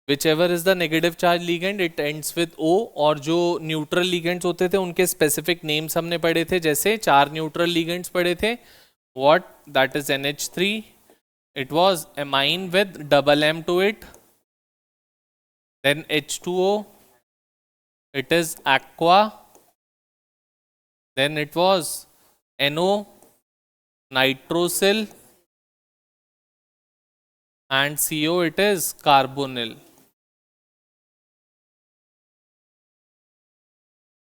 whichever is the negative charge ligand it ends with O, और जो neutral ligands होते थे उनके स्पेसिफिक नेम्स हमने पढ़े थे, जैसे 4 न्यूट्रल लिगेंड्स पढ़े थे. What? That is NH3. It was amine with double M to it. Then H2O. It is aqua. Then it was NO, nitrosyl, and CO, it is carbonyl.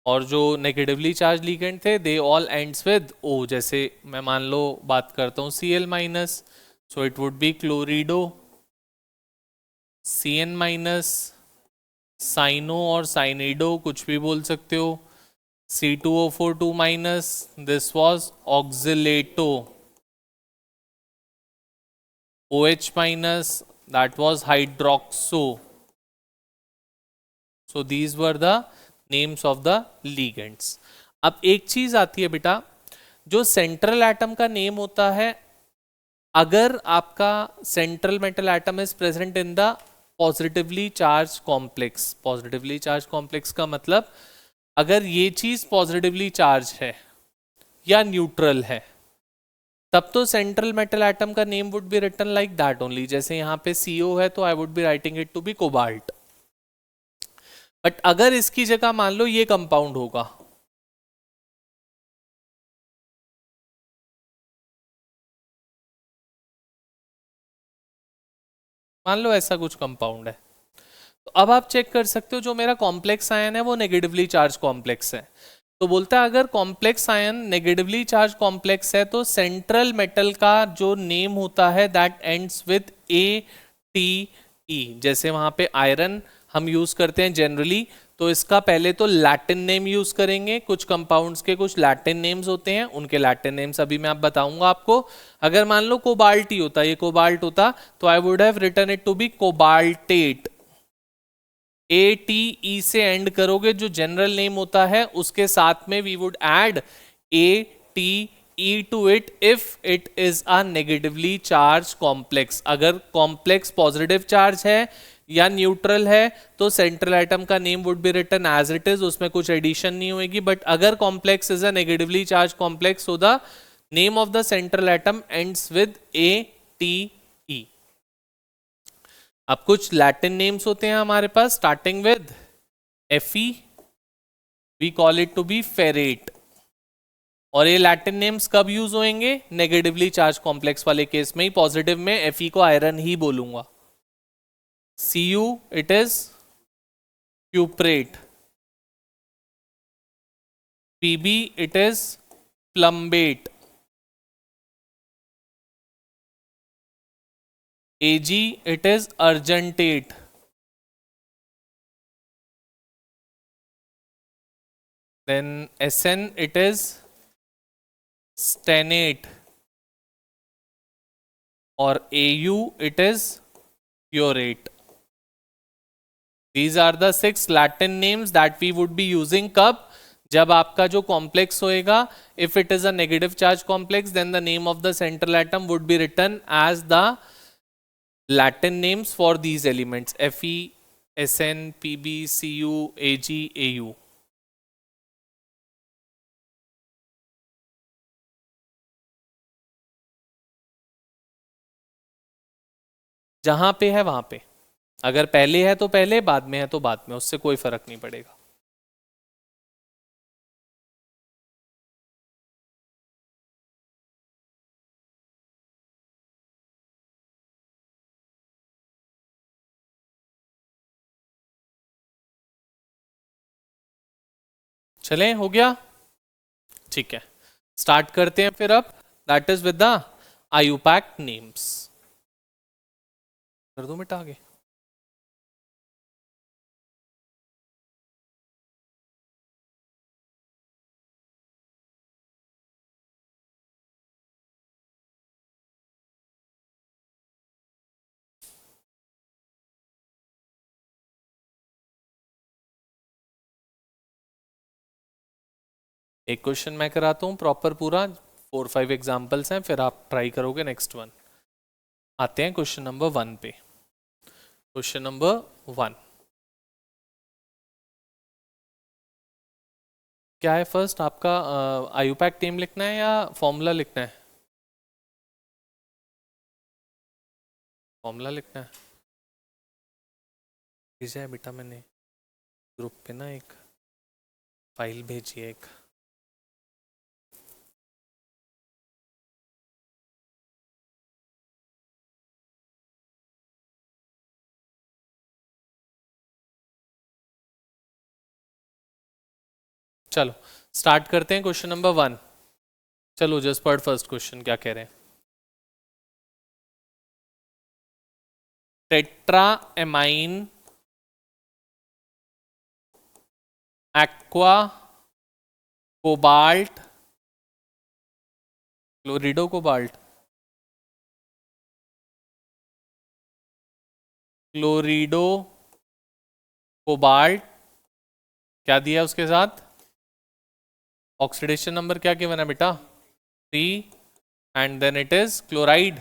और जो negatively charged ligand थे they all ends with O. जैसे मैं मान लो बात करता हूँ Cl minus, so it would be chlorido, Cn minus, cyano और साइनिडो, कुछ भी बोल सकते हो, C2O4 2 minus, this was oxalato, OH minus, that was hydroxo. So these were the names of the ligands. अब एक चीज आती है बेटा, जो सेंट्रल एटम का नेम होता है, अगर आपका central metal atom is present in the positively charge complex. Positively charge complex का मतलब अगर ये चीज पॉजिटिवली चार्ज है या न्यूट्रल है, तब तो सेंट्रल मेटल एटम का name would be written like that only. जैसे यहाँ पे CO है तो I would be writing it to be cobalt. But अगर इसकी जगह मान लो ये कंपाउंड होगा, मान लो ऐसा कुछ कंपाउंड है, तो अब आप चेक कर सकते हो जो मेरा कॉम्प्लेक्स आयन है वो नेगेटिवली चार्ज कॉम्प्लेक्स है. तो बोलता है अगर complex ion negatively charge complex है तो सेंट्रल मेटल का जो नेम होता है दैट एंड्स विद ATE. जैसे वहां पे आयरन हम यूज करते हैं जनरली, तो इसका पहले तो लैटिन नेम यूज करेंगे. कुछ कंपाउंड्स के कुछ लैटिन नेम्स होते हैं, उनके लैटिन नेम्स अभी मैं आप बताऊंगा आपको. अगर मान लो कोबाल्ट ही होता, ये कोबाल्ट होता, तो I would have written it to be cobaltate. ATE से एंड करोगे, जो जनरल नेम होता है उसके साथ में we would add ATE to it if it is a negatively charge complex. अगर कॉम्प्लेक्स पॉजिटिव चार्ज है या न्यूट्रल है तो सेंट्रल एटम का name would be written as it is, उसमें कुछ एडिशन नहीं होगी. बट अगर complex is a negatively charge complex, so the name of the central atom ends with ATE. अब कुछ लैटिन नेम्स होते हैं हमारे पास starting with Fe, we call it to be ferrate. और ये लैटिन नेम्स कब यूज होंगे? नेगेटिवली चार्ज कॉम्प्लेक्स वाले केस में ही. पॉजिटिव में Fe को आयरन ही बोलूंगा. Cu, it is cuprate. Pb, it is plumbate. Ag, it is argentate. Then Sn, it is stenate. और Au, it is purate. These are the 6 Latin names that we would be using. कब? जब आपका जो complex होएगा, if it is a negative charge complex, then the name of the central atom would be written as the Latin names for these elements: Fe, Sn, Pb, Cu, Ag, Au. जहां पे है वहां पे, अगर पहले है तो पहले, बाद में है तो बाद में, उससे कोई फर्क नहीं पड़ेगा. चलें, हो गया? ठीक है, स्टार्ट करते हैं फिर. अब that is with the IUPAC names. कर दो मिटा आगे. एक क्वेश्चन मैं कराता हूँ प्रॉपर पूरा, 4-5 एग्जाम्पल्स हैं, फिर आप ट्राई करोगे नेक्स्ट वन. आते हैं क्वेश्चन नंबर 1 पे. क्वेश्चन नंबर 1 क्या है? फर्स्ट आपका आयुपैक नेम लिखना है या फॉर्मूला लिखना है? फॉर्मूला लिखना है। भेजा है बेटा मैंने ग्रुप पे ना, एक फाइल भेजी है एक। चलो स्टार्ट करते हैं क्वेश्चन नंबर 1। चलो जस्ट पढ़ फर्स्ट क्वेश्चन क्या कह रहे हैं। Tetra amine aqua cobalt chlorido cobalt chlorido cobalt क्या दिया उसके साथ? ऑक्सीडेशन नंबर क्या गिवन है बेटा? 3 and then it is chloride.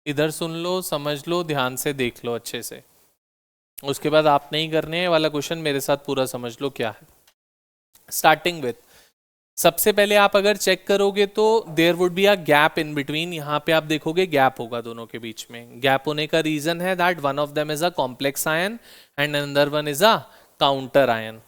इधर सुन लो, समझ लो, ध्यान से देख लो अच्छे से। उसके बाद आप नहीं करने हैं वाला क्वेश्चन मेरे साथ पूरा समझ लो क्या है। स्टार्टिंग विथ, सबसे पहले आप अगर चेक करोगे तो there would be a gap in between. यहाँ पे आप देखोगे गैप होगा दोनों के बीच में। गैप होने का रीजन है that one of them is a complex ion and another one is a counter ion.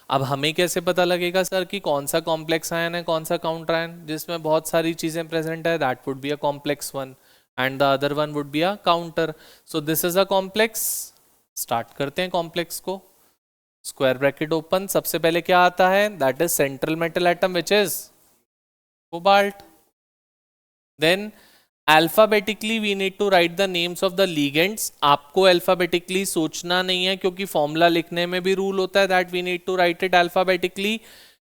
अब हमें कैसे पता लगेगा सर कि कौन सा कॉम्प्लेक्स आयन है कौन सा काउंटर आयन? जिसमें बहुत सारी चीजें प्रेजेंट है that would be a complex one and the other one would be a counter. So this is a complex. Start करते हैं कॉम्प्लेक्स को। स्क्वायर ब्रैकेट ओपन, सबसे पहले क्या आता है? That is central metal atom which is cobalt. Then alphabetically we need to write the names of the ligands. आपको alphabetically सोचना नहीं है क्योंकि फॉर्मूला लिखने में भी रूल होता है that we need to write it alphabetically.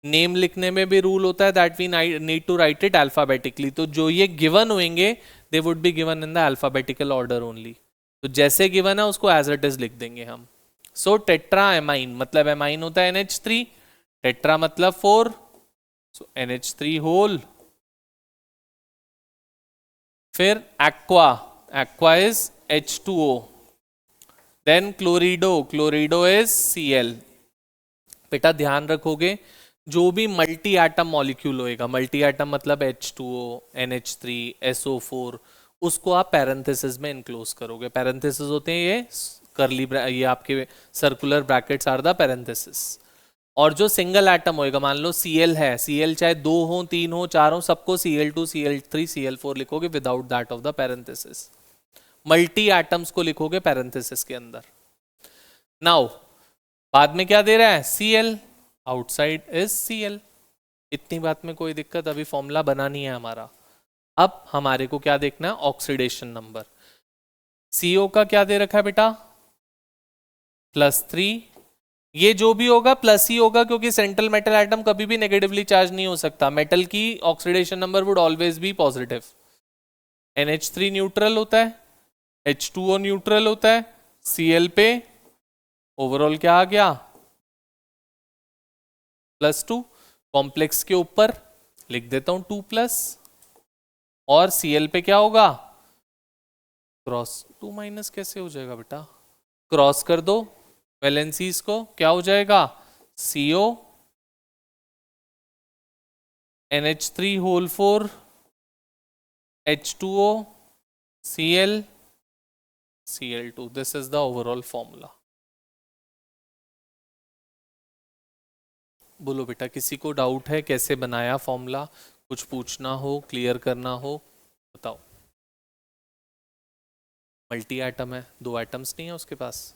Name लिखने में भी रूल होता है that we need to write it alphabetically. तो जो ये गिवन होंगे they would be given in the alphabetical order only. तो जैसे गिवन है उसको एज इट इज लिख देंगे हम। सो टेट्रा एमाइन, मतलब एमाइन होता है NH3, टेट्रा मतलब 4, सो NH3 होल। फिर aqua, aqua is H2O। Then chlorido, chlorido is Cl। बेटा ध्यान रखोगे जो भी मल्टी एटम मॉलिक्यूल होएगा, मल्टी एटम मतलब H2O, NH3, SO4, उसको आप पैरेंथेसिस में इनक्लोज करोगे। पैरेंथेसिस होते हैं ये करली, ये आपके circular brackets are the parenthesis. और जो सिंगल एटम होएगा, मान लो Cl है, Cl चाहे 2 हो 3 हो 4 हो, सबको Cl2 Cl3 Cl4 लिखोगे without that of the parenthesis. Multi atoms को लिखोगे पैरेंथेसिस के अंदर। नाउ बाद में क्या दे रहा है? Cl, outside is Cl। इतनी बात में कोई दिक्कत? अभी फॉर्मूला बना नहीं है हमारा। अब हमारे को क्या देखना है? Oxidation number. CO का क्या दे रखा है बेटा? +3। ये जो भी होगा प्लस ही होगा क्योंकि सेंट्रल मेटल एटम कभी भी नेगेटिवली चार्ज नहीं हो सकता। मेटल की oxidation number would always be positive. NH3 neutral होता है, H2O न्यूट्रल होता है, Cl पे ओवरऑल क्या आ गया? +2। कॉम्प्लेक्स के ऊपर लिख देता हूं 2+, और Cl पे क्या होगा? क्रॉस। 2- कैसे हो जाएगा बेटा? क्रॉस कर दो वैलेंसीज को, क्या हो जाएगा? CO NH3 whole 4 H2O Cl Cl2। This is the overall formula. बोलो बेटा, किसी को डाउट है कैसे बनाया फॉर्मूला? कुछ पूछना हो, क्लियर करना हो, बताओ। मल्टी एटम है, 2 एटम्स नहीं है उसके पास।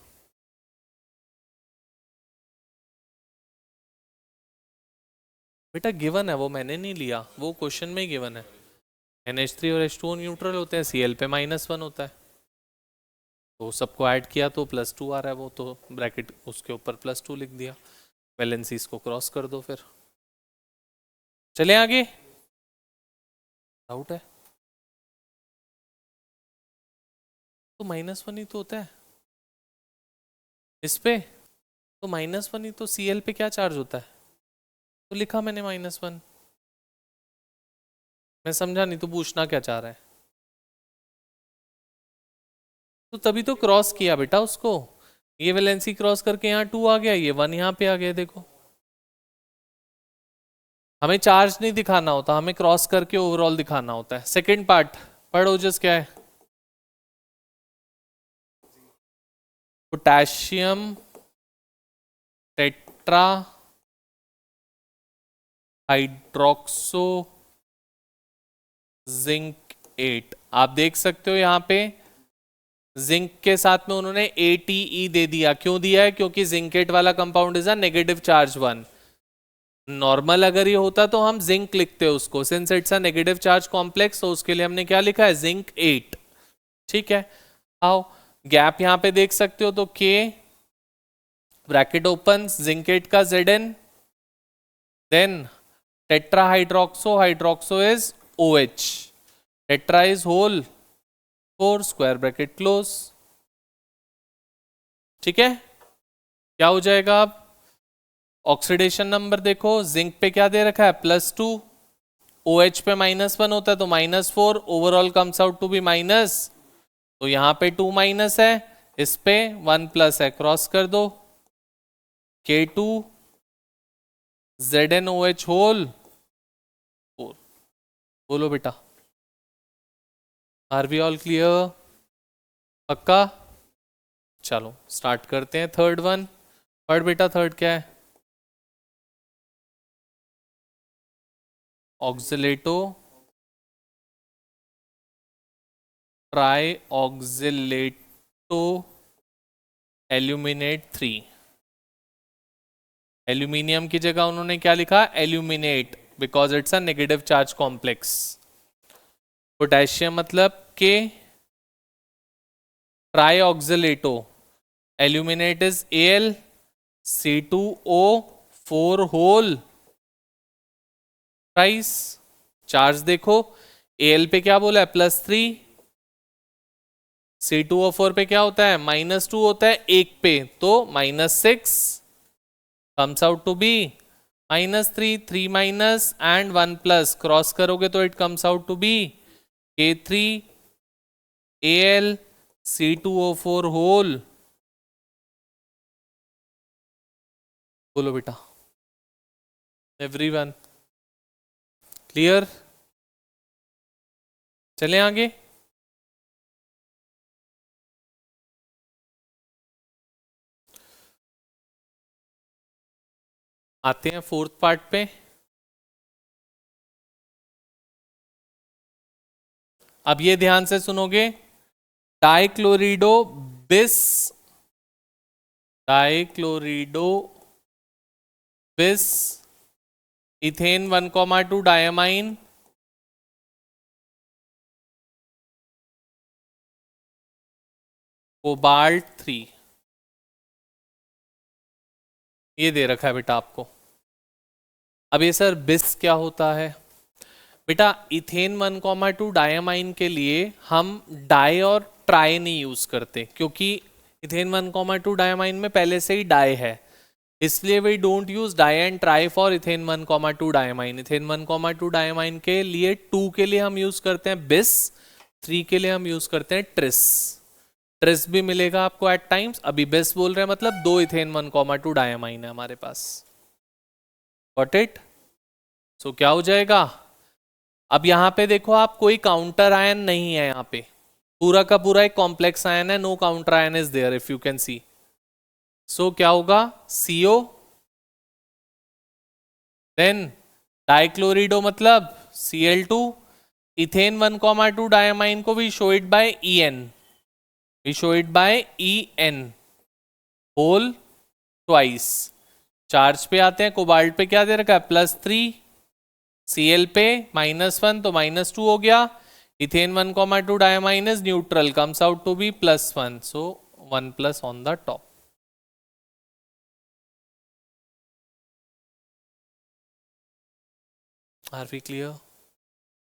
बेटा गिवन है, वो मैंने नहीं लिया, वो क्वेश्चन में ही गिवन है। NH3 और H2O न्यूट्रल होते हैं, Cl पे -1 होता है, तो सबको ऐड किया तो +2 आ रहा है, वो तो ब्रैकेट उसके ऊपर +2 लिख दिया। वैलेंसीज को क्रॉस कर दो फिर। चले आगे, डाउट है तो -1 ही तो होता है इस पे, तो -1 ही तो। Cl पे क्या चार्ज होता है? तो लिखा मैंने -1। मैं समझा नहीं, तो पूछना क्या चाह रहा है? तो तभी तो क्रॉस किया बेटा उसको, ये वैलेंसी क्रॉस करके यहाँ 2 आ गया, ये 1 यहाँ पे आ गया। देखो हमें चार्ज नहीं दिखाना होता, हमें क्रॉस करके ओवरऑल दिखाना होता है। सेकंड पार्ट पढ़ो, जस्ट क्या है? Potassium tetra hydroxo zinc 8। आप देख सकते हो यहाँ पे जिंक के साथ में उन्होंने ATE दे दिया। क्यों दिया है? क्योंकि जिंकेट वाला compound is a negative charge 1। Normal अगर ये होता तो हम जिंक लिखते उसको, since it's a negative charge complex, तो उसके लिए हमने क्या लिखा है? जिंक 8। ठीक है, आओ गैप यहाँ पे देख सकते हो, तो K ब्रैकेट ओपन जिंकेट का Zn, then tetra hydroxo, hydroxo is OH, tetra is whole 4 square bracket close. ठीक है, क्या हो जाएगा? अब ऑक्सीडेशन नंबर देखो, जिंक पे क्या दे रखा है? +2, OH पे -1 होता है तो -4, overall comes out to be minus, तो यहाँ पे 2 माइनस है, इस पे 1 प्लस है, क्रॉस कर दो। K2 ZnOH whole 4। बोलो बेटा, आर वी ऑल क्लियर? पक्का? चलो स्टार्ट करते हैं थर्ड वन। पढ़ बेटा, थर्ड क्या है? Oxalato tri oxalato aluminate 3। Aluminium की जगह उन्होंने क्या लिखा? Aluminate, because it's a negative charge complex. Potassium मतलब K, tri oxalato, aluminate is Al, C2O4 whole thrice. Charge देखो, Al पे क्या बोला है? +3, C2O4 पे क्या होता है? -2 होता है, एक पे तो -6, comes out to be -3, 3 minus and 1 plus, cross करोगे तो it comes out to be K3 Al C2O4 whole. बोलो बेटा, एवरीवन क्लियर? चलें आगे। आते हैं फोर्थ पार्ट पे। अब ये ध्यान से सुनोगे, डाइक्लोरिडो बिस, डाइक्लोरिडो बिस इथेन 1,2 डायमाइन कोबाल्ट 3। ये दे रखा है बेटा आपको। अब ये सर बिस क्या होता है? बेटा इथेन 1,2 डायमाइन के लिए हम डाई और ट्राई नहीं यूज करते, क्योंकि इथेन 1,2 डायमाइन में पहले से ही डाई है, इसलिए we don't use di and try for ethane 1,2 diamine. Ethane 1,2 diamine के लिए 2 के लिए हम यूज करते हैं बिस, 3 के लिए हम यूज करते हैं ट्रिस। ट्रिस भी मिलेगा आपको एट टाइम्स। अभी बिस बोल रहे हैं मतलब 2 इथेन 1,2 डायमाइन है हमारे पास। Got it? सो क्या हो जाएगा? अब यहां पे देखो आप, कोई काउंटर आयन नहीं है यहाँ पे, पूरा का पूरा एक कॉम्प्लेक्स आयन है, no counter ion is there if you can see. So क्या होगा? CO, देन डाइक्लोरिडो मतलब Cl2, इथेन 1,2 डायमाइन को we show it by En, we show it by En whole twice. Charge पे आते हैं, cobalt पे क्या दे रखा है? +3, Cl पे -1 तो -2 हो गया। Ethane 1,2 diamine is neutral, comes out to be +1, so 1 plus on the top. Are we clear?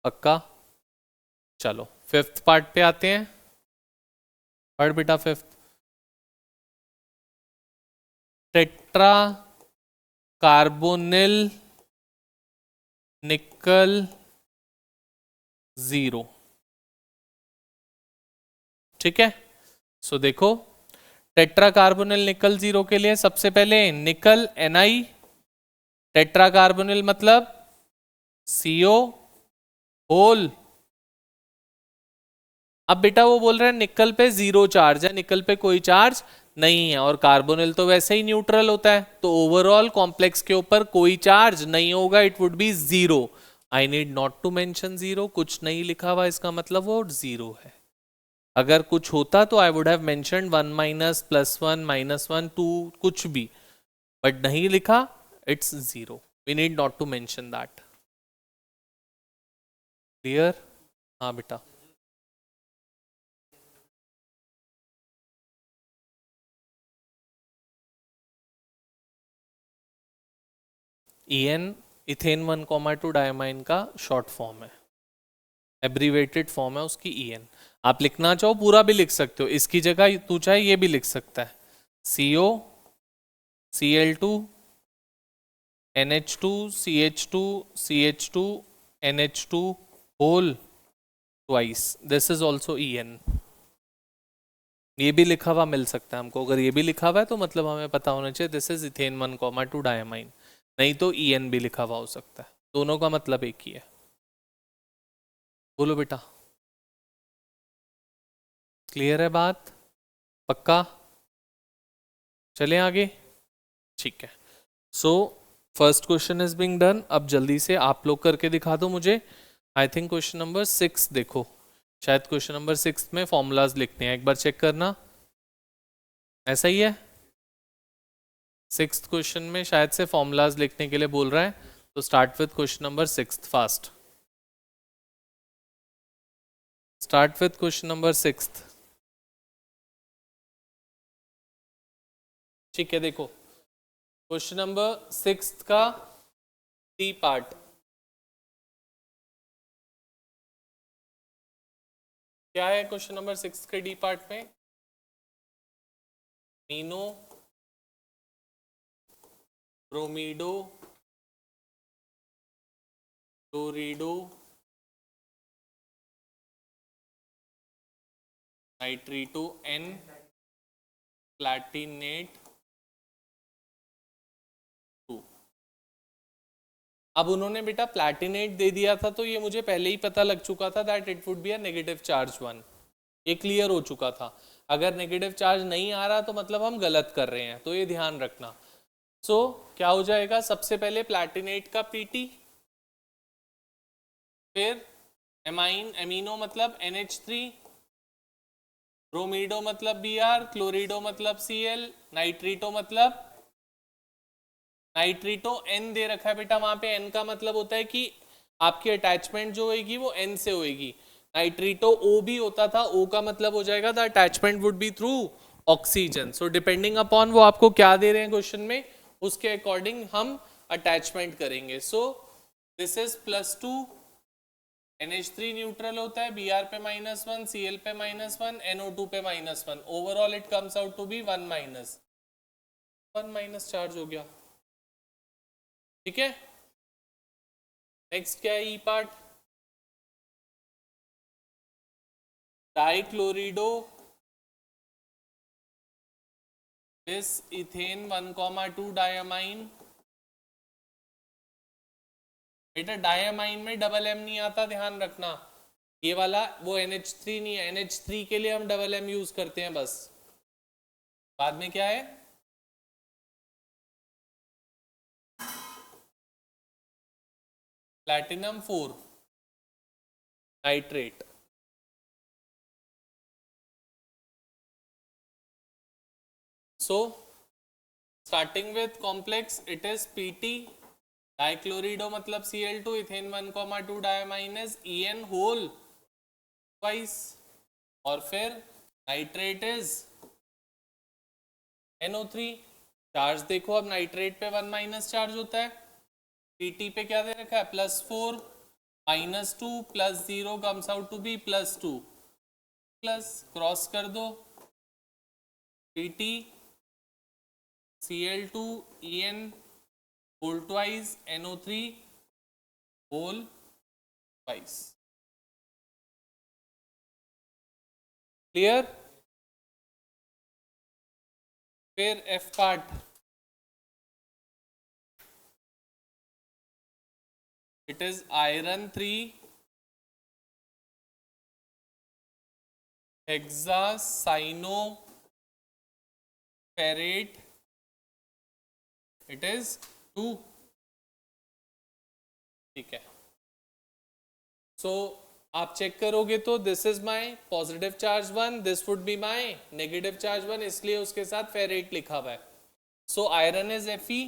पक्का? चलो फिफ्थ पार्ट पे आते हैं। पढ़ बेटा फिफ्थ। टेट्रा कार्बोनिल निकल 0। ठीक है, सो देखो टेट्रा कार्बोनिल निकल जीरो के लिए सबसे पहले निकल Na, टेट्रा कार्बोनिल मतलब CO होल। अब बेटा वो बोल रहे हैं निकल पे जीरो चार्ज है, निकल पे कोई चार्ज नहीं है और कार्बोनिल तो वैसे ही न्यूट्रल होता है, तो ओवरऑल कॉम्प्लेक्स के ऊपर कोई चार्ज नहीं होगा, it would be zero. I need not to mention zero, कुछ नहीं लिखा हुआ इसका मतलब वो जीरो है। अगर कुछ होता तो I would have mention one minus plus one minus one two कुछ भी, बट नहीं लिखा, its zero, we need not to mention that. Clear? हाँ बेटा। EN इथेन 1,2 डायमाइन का शॉर्ट फॉर्म है, एब्रीवेटेड फॉर्म है उसकी EN। आप लिखना चाहो पूरा भी लिख सकते हो, इसकी जगह तू चाहे ये भी लिख सकता है, CO Cl2 NH2 CH2 CH2 NH2 whole twice, this is also EN। ये भी लिखा हुआ मिल सकता है हमको, अगर ये भी लिखा हुआ है तो मतलब हमें पता होना चाहिए दिस इज इथेन 1,2 डायमाइन, नहीं तो EN भी लिखा हुआ हो सकता है, दोनों का मतलब एक ही है। बोलो बेटा, क्लियर है बात? पक्का? चलें आगे? ठीक है। So first question is being done. अब जल्दी से आप लोग करके दिखा दो मुझे। आई थिंक क्वेश्चन नंबर 6 देखो, शायद क्वेश्चन नंबर 6 में फॉर्मूलाज लिखते हैं, एक बार चेक करना। ऐसा ही है, सिक्स्थ क्वेश्चन में शायद से फॉर्मूलाज लिखने के लिए बोल रहा है, तो start with question number 6 fast. Start with question number 6। ठीक है, देखो क्वेश्चन नंबर 6 का डी पार्ट क्या है? क्वेश्चन नंबर 6 के डी पार्ट में मीनो ब्रोमीडो क्लोरिडो नाइट्रीटो एन प्लैटिनेट 2। अब उन्होंने बेटा प्लैटिनेट दे दिया था तो ये मुझे पहले ही पता लग चुका था that it would be a negative charge 1, ये क्लियर हो चुका था। अगर नेगेटिव चार्ज नहीं आ रहा तो मतलब हम गलत कर रहे हैं, तो ये ध्यान रखना। सो क्या हो जाएगा, सबसे पहले प्लैटिनेट का PT, फिर एमाइन एमिनो मतलब NH3, ब्रोमीडो मतलब Br, क्लोरिडो मतलब Cl, नाइट्रीटो मतलब नाइट्रीटो N दे रखा है बेटा, वहां पे N का मतलब होता है कि आपकी अटैचमेंट जो होगी वो N से होगी। नाइट्रीटो O भी होता था, O का मतलब हो जाएगा the attachment would be through oxygen. So depending upon वो आपको क्या दे रहे हैं क्वेश्चन में, उसके अकॉर्डिंग हम अटैचमेंट करेंगे। So this is +2, NH3 neutral होता है, Br पे -1, Cl पे -1, NO2 पे -1, overall it comes out to be 1 minus charge हो गया। ठीक है, नेक्स्ट क्या है? ई पार्ट, डाइक्लोरिडो इस इथेन 1,2 डायमाइन। बेटा डायमाइन में डबल M नहीं आता, ध्यान रखना। ये वाला वो NH3 नहीं है, NH3 के लिए हम डबल M यूज करते हैं बस। बाद में क्या है? Platinum 4 nitrate. So starting with complex it is PT, dichlorido मतलब Cl2, ethane 1,2 diamines En whole twice, और फिर नाइट्रेट इज NO3। चार्ज देखो, अब नाइट्रेट पे 1 माइनस चार्ज होता है, PT पे क्या दे रखा है? +4 -2 +0 comes out to be +2, plus cross कर दो, PT Cl2 En whole twice NO3 whole twice. Clear? फिर F part, it is iron 3 hexacyano ferrate, it is 2। ठीक है, सो आप चेक करोगे तो this is my positive charge 1, this would be my negative charge 1, इसलिए उसके साथ ferrate लिखा हुआ है। So iron is Fe,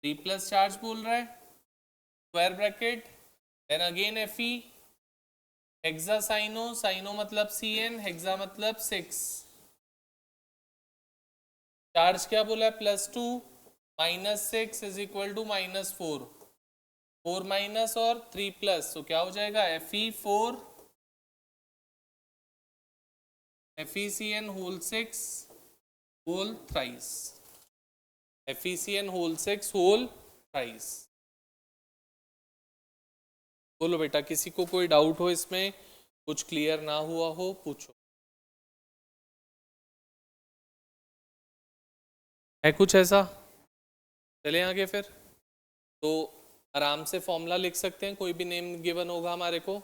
3 plus charge बोल रहा है, square bracket, then again Fe, hexacyano, cyano मतलब Cn, हेक्सा मतलब 6, चार्ज क्या बोला है +2, -6 इज इक्वल टू -4, 4 माइनस और 3 प्लस, तो क्या हो जाएगा Fe4 FeCN whole 6 whole thrice, FeCN whole 6 whole thrice. बोलो बेटा, किसी को कोई डाउट हो इसमें, कुछ क्लियर ना हुआ हो पूछो। है कुछ ऐसा? चले आगे फिर। तो आराम से फॉर्मूला लिख सकते हैं, कोई भी नेम गिवन होगा हमारे को।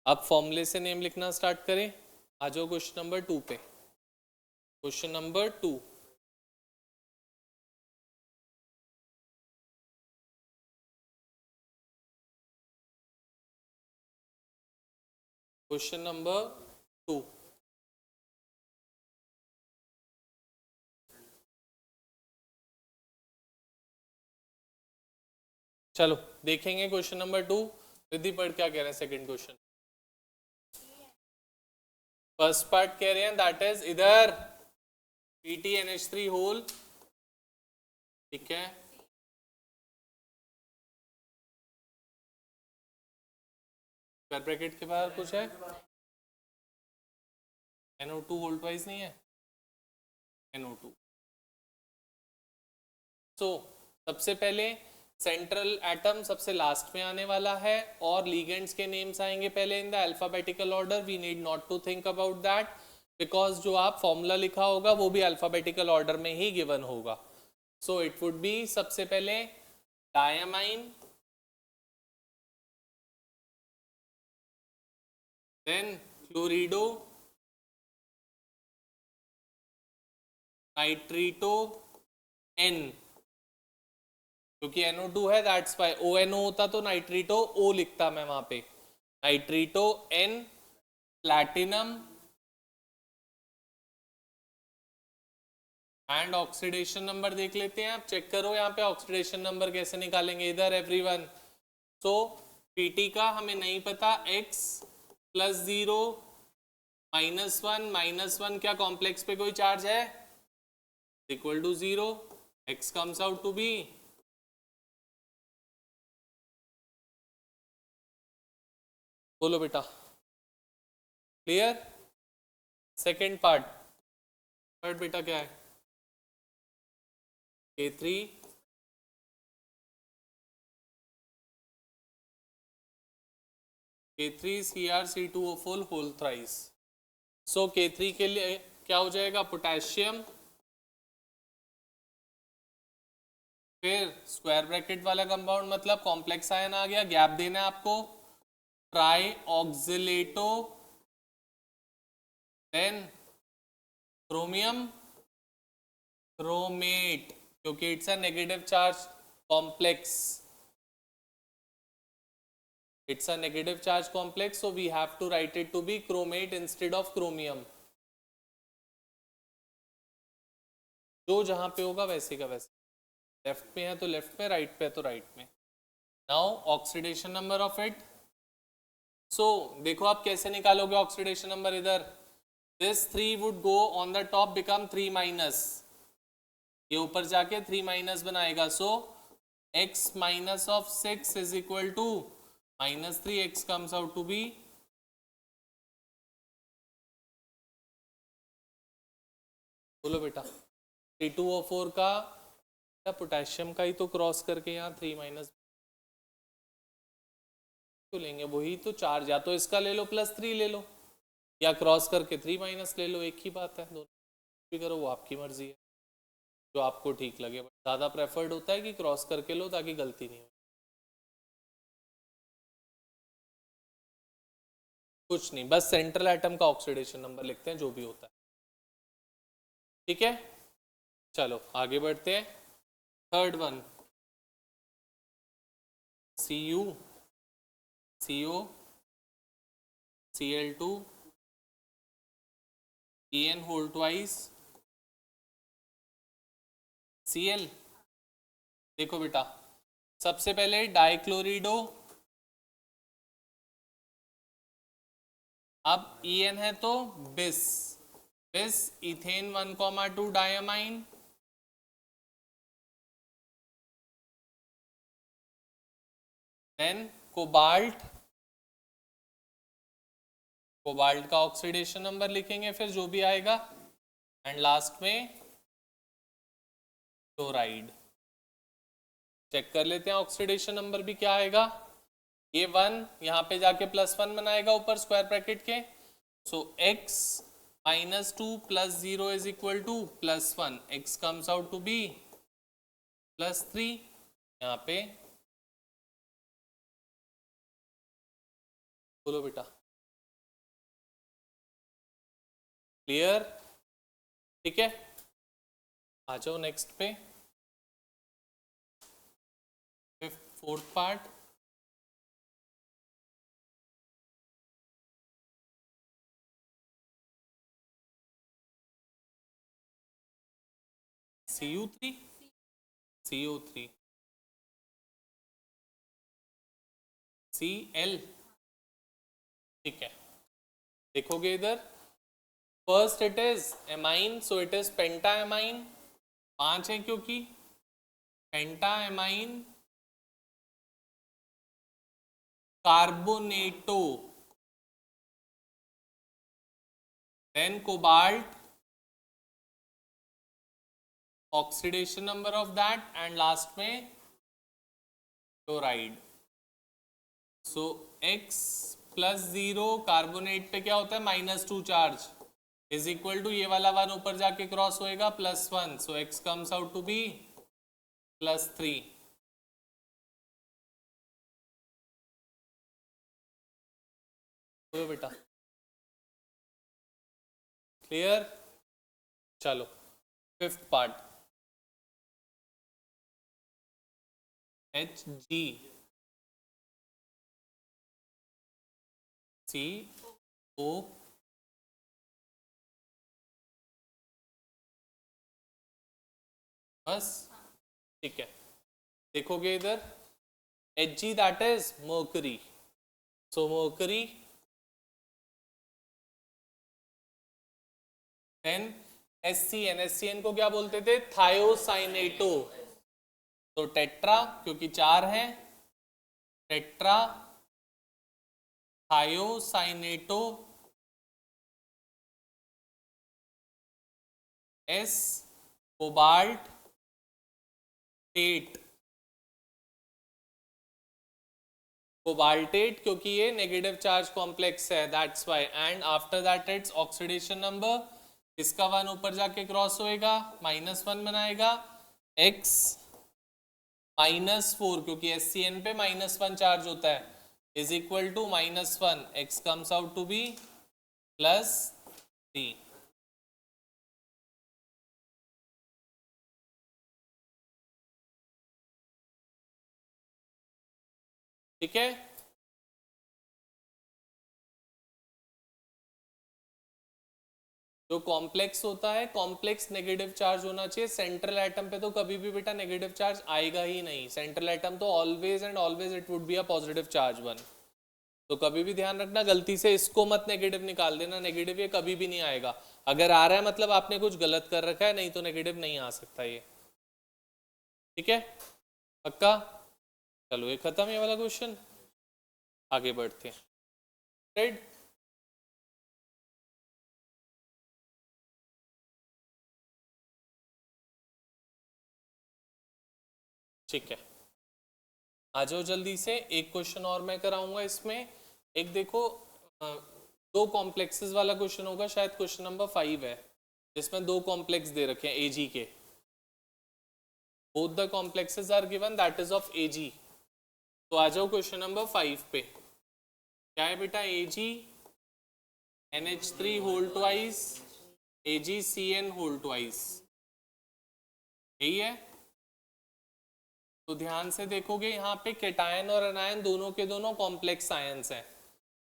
अब फॉर्मूले से नेम लिखना स्टार्ट करें। आ जाओ क्वेश्चन नंबर 2 पे। क्वेश्चन नंबर 2, क्वेश्चन नंबर 2, चलो देखेंगे क्वेश्चन नंबर 2। रिद्धि पढ़ क्या कह रहे हैं सेकंड क्वेश्चन। फर्स्ट पार्ट कह रहे हैं दैट इज इधर PtNH3 होल, ठीक है, स्क्वायर ब्रैकेट के बाहर कुछ है, NO2 होल ट्वाइस नहीं है, NO2। सो सबसे पहले सेंट्रल एटम सबसे लास्ट में आने वाला है और लीगेंड्स के नेम्स आएंगे पहले in the alphabetical order. We need not to think about that, because जो आप फॉर्मूला लिखा होगा वो भी अल्फाबेटिकल ऑर्डर में ही गिवन होगा। सो इट वुड बी सबसे पहले डायमाइन, देन क्लोरिडो, नाइट्रीटो, N, क्योंकि NO2 है दैट्स वाई, ONO होता तो नाइट्रीटो O लिखता मैं वहां पे, नाइट्रीटो N, platinum and oxidation number देख लेते हैं। आप चेक करो यहाँ पे ऑक्सीडेशन नंबर कैसे निकालेंगे इधर एवरीवन। सो Pt का हमें नहीं पता, x +0 -1 -1 क्या कॉम्प्लेक्स पे कोई चार्ज है, equal to 0, x comes out to be, बोलो बेटा क्लियर। सेकेंड पार्ट, थर्ड बेटा क्या है, K3 Cr2O4 होल थ्राइस। सो K3 के लिए क्या हो जाएगा, पोटेशियम, फिर स्क्वायर ब्रैकेट वाला कंपाउंड मतलब कॉम्प्लेक्स आयन आ गया, गैप देना है आपको, ट्राई ऑक्सिलेटो, देन क्रोमियम क्रोमेट, क्योंकि it's a negative charge complex, it's a negative charge complex, so we have to write it to be chromate instead of chromium। जो जहां पे होगा वैसे का वैसे, लेफ्ट में है तो लेफ्ट में, राइट पे है तो राइट में। Now oxidation number of it, so देखो आप कैसे निकालोगे ऑक्सीडेशन नंबर इधर, this 3 would go on the top become 3 minus, ये ऊपर जाके 3 माइनस बनाएगा, so x minus of 6 is equal to -3, x comes out to be, बोलो बेटा C2O4 का पोटेशियम का ही तो क्रॉस करके यहाँ 3 माइनस तो लेंगे, वही तो चार्ज, या तो इसका ले लो +3 ले लो, या क्रॉस करके 3 माइनस ले लो, एक ही बात है दोनों। भी करो, वो आपकी मर्जी है, जो आपको ठीक लगे, बट ज़्यादा प्रेफर्ड होता है कि क्रॉस करके लो ताकि गलती नहीं हो। कुछ नहीं, बस सेंट्रल एटम का ऑक्सीडेशन नंबर लिखते हैं जो भी होता है। ठीक है, चलो आगे बढ़ते हैं। Third one, Cu, CO, Cl2, En whole twice Cl। देखो बेटा, सबसे पहले डाइक्लोरिडो, अब En है तो bis, bis ethane 1,2 diamine, then cobalt, cobalt का ऑक्सीडेशन नंबर लिखेंगे फिर जो भी आएगा, एंड लास्ट में क्लोराइड। चेक कर लेते हैं ऑक्सीडेशन नंबर भी क्या आएगा। ये 1 यहाँ पे जाके +1 बनाएगा ऊपर स्क्वायर ब्रैकेट के, so x -2 + 0 is equal to +1, x comes out to be +3। यहाँ पे बोलो बेटा, क्लियर? ठीक है, आ जाओ नेक्स्ट पे, fourth part. Cu3, CO3, Cl। ठीक है, देखोगे इधर, first it is amine, so it is penta amine, 5 है क्योंकि penta amine carbonato, then cobalt, oxidation number of that, and last में क्लोराइड। सो x +0 कार्बोनेट पे क्या होता है -2 चार्ज, इज इक्वल टू ये वाला 1 ऊपर जाके क्रॉस होएगा +1, so x comes out to be +3। बोलो बेटा, क्लियर? चलो फिफ्थ पार्ट, Hg, CO, बस। ठीक है, देखोगे इधर, Hg that is mercury, so mercury, then SCN को क्या बोलते थे, थायोसाइनेटो, तो टेट्रा क्योंकि 4 है, tetra thiocyanato S, cobaltate, cobaltate क्योंकि ये नेगेटिव चार्ज कॉम्प्लेक्स है, that's why, and after that its oxidation number, इसका 1 ऊपर जाके क्रॉस होएगा -1 बनाएगा, x -4 क्योंकि SCN पे -1 चार्ज होता है, is equal to -1, x comes out to be +3। ठीक है, जो कॉम्प्लेक्स होता है, कॉम्प्लेक्स नेगेटिव चार्ज होना चाहिए, सेंट्रल एटम पे तो कभी भी बेटा नेगेटिव चार्ज आएगा ही नहीं, सेंट्रल एटम तो always and always it would be a positive charge one. तो कभी भी ध्यान रखना, गलती से इसको मत नेगेटिव निकाल देना, नेगेटिव ये कभी भी नहीं आएगा, अगर आ रहा है मतलब आपने कुछ गलत कर रखा है, नहीं तो नेगेटिव नहीं आ सकता ये। ठीक है, पक्का? चलो ये खत्म ये वाला क्वेश्चन, आगे बढ़ते हैं। राइट, ठीक है, आ जाओ जल्दी से, एक क्वेश्चन और मैं कराऊंगा इसमें। एक देखो, दो कॉम्प्लेक्सेस वाला क्वेश्चन होगा, शायद क्वेश्चन नंबर 5 है, जिसमें दो कॉम्प्लेक्स दे रखे हैं Ag के, both the complexes are given, that is of Ag। तो आ जाओ क्वेश्चन नंबर 5 पे। क्या है बेटा? Ag NH3 whole twice AgCN whole twice, यही है। तो ध्यान से देखोगे यहाँ पे केटायन और एनायन दोनों के दोनों कॉम्प्लेक्स आयंस हैं।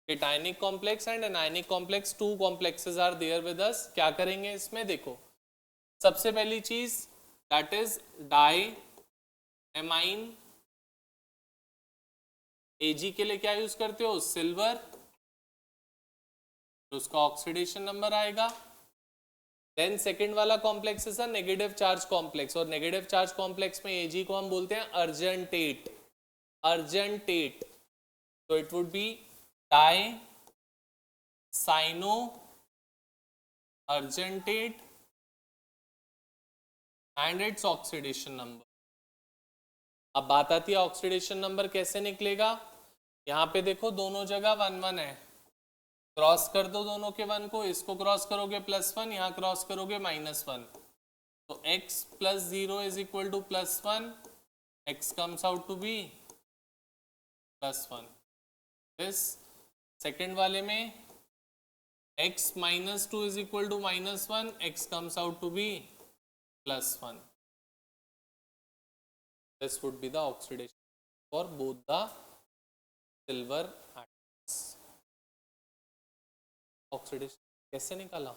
Cationic complex and anionic complex, two complexes are there with us. क्या करेंगे इसमें? देखो, सबसे पहली चीज that is di amine. Ag के लिए क्या यूज करते हो? सिल्वर। तो उसका ऑक्सीडेशन नंबर आएगा। देन सेकंड वाला कॉम्प्लेक्स है नेगेटिव चार्ज कॉम्प्लेक्स, और नेगेटिव चार्ज कॉम्प्लेक्स में Ag को हम बोलते हैं अर्जेंटेट। अर्जेंटेट, तो it would be dicyano argentate and its oxidation number. अब बात आती है ऑक्सीडेशन नंबर कैसे निकलेगा। यहाँ पे देखो दोनों जगह 1 1 है, क्रॉस कर दो दोनों के 1 को, इसको क्रॉस करोगे +1, यहाँ क्रॉस करोगे -1, तो x + 0 is equal to +1, x comes out to be +1। इस सेकेंड वाले में x - 2 is equal to -1, x comes out to be +1। This would be the oxidation for both the silver atoms। Oxidation कैसे निकाला?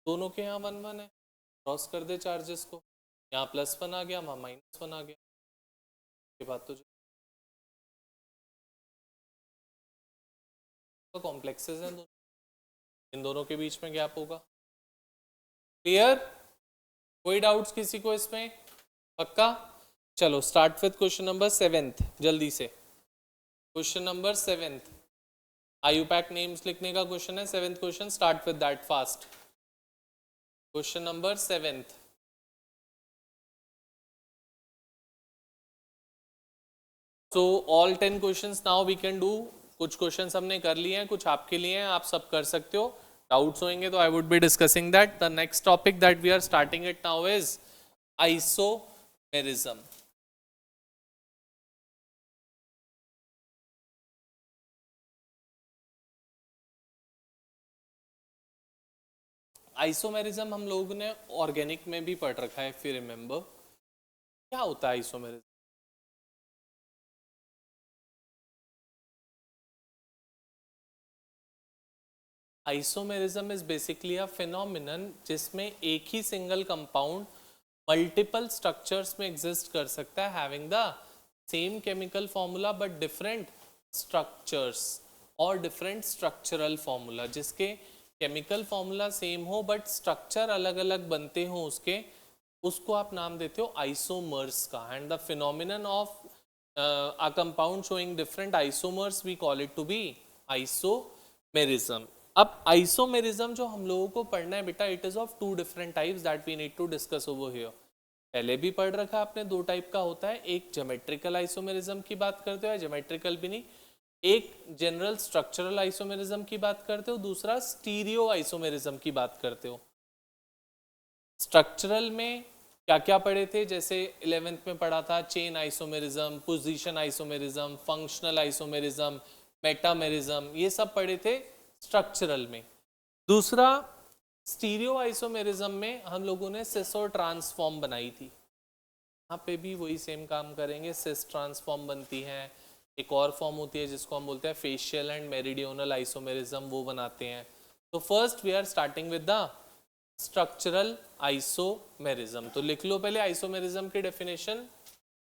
दोनों के यहाँ 1 1 है, क्रॉस कर दे चार्जेस को, यहाँ +1 आ गया, वहाँ -1 आ गया। ये बात तो कॉम्प्लेक्सेस हैं दोनों, इन दोनों के बीच में गैप होगा। क्लियर? कोई डाउट्स किसी को इसमें? पक्का? चलो start with question number 7th, जल्दी से। Question number 7th IUPAC names लिखने का क्वेश्चन है। 7th question, start with that fast. Question number 7th, so all 10 questions now we can do. कुछ क्वेश्चंस हमने कर लिए हैं, कुछ आपके लिए हैं, आप सब कर सकते हो। डाउट्स होंगे तो I would be discussing that. The next topic that we are starting it now is isomerism. Isomerism हम लोगों ने ऑर्गेनिक में भी पढ़ रखा है, इफ यू रिमेंबर। क्या होता है isomerism? Isomerism is basically a phenomenon जिसमें एक ही सिंगल कंपाउंड मल्टीपल स्ट्रक्चर्स में एग्जिस्ट कर सकता है, having the same chemical formula but different structures, और डिफरेंट स्ट्रक्चरल फॉर्मूला, जिसके केमिकल फॉर्मूला सेम हो बट स्ट्रक्चर अलग अलग बनते हो उसके, उसको आप नाम देते हो आइसोमर्स का। And the phenomenon of a compound showing different isomers we call it to be isomerism. अब आइसोमेरिज्म जो हम लोगों को पढ़ना है बेटा, it is of 2 different types that we need to discuss over here. पहले भी पढ़ रखा आपने, 2 टाइप का होता है, एक ज्योमेट्रिकल आइसोमेरिज्म की बात करते हो, ज्योमेट्रिकल भी नहीं, एक जनरल स्ट्रक्चरल आइसोमेरिज्म की बात करते हो, दूसरा स्टीरियो आइसोमेरिज्म की बात करते हो। स्ट्रक्चरल में क्या क्या पढ़े थे? जैसे 11th में पढ़ा था chain isomerism, position isomerism, functional isomerism, metamerism, ये सब पढ़े थे स्ट्रक्चरल में। दूसरा स्टीरियो आइसोमेरिज्म में हम लोगों ने सिस और ट्रांसफॉर्म बनाई थी। यहाँ पे भी वही सेम काम करेंगे, सिस ट्रांसफॉर्म बनती है। एक और फॉर्म होती है जिसको हम बोलते हैं फेशियल एंड मेरिडियोनल आइसोमेरिज्म, वो बनाते हैं। तो first we are starting with the structural isomerism. तो लिख लो पहले आइसोमेरिज्म की definition.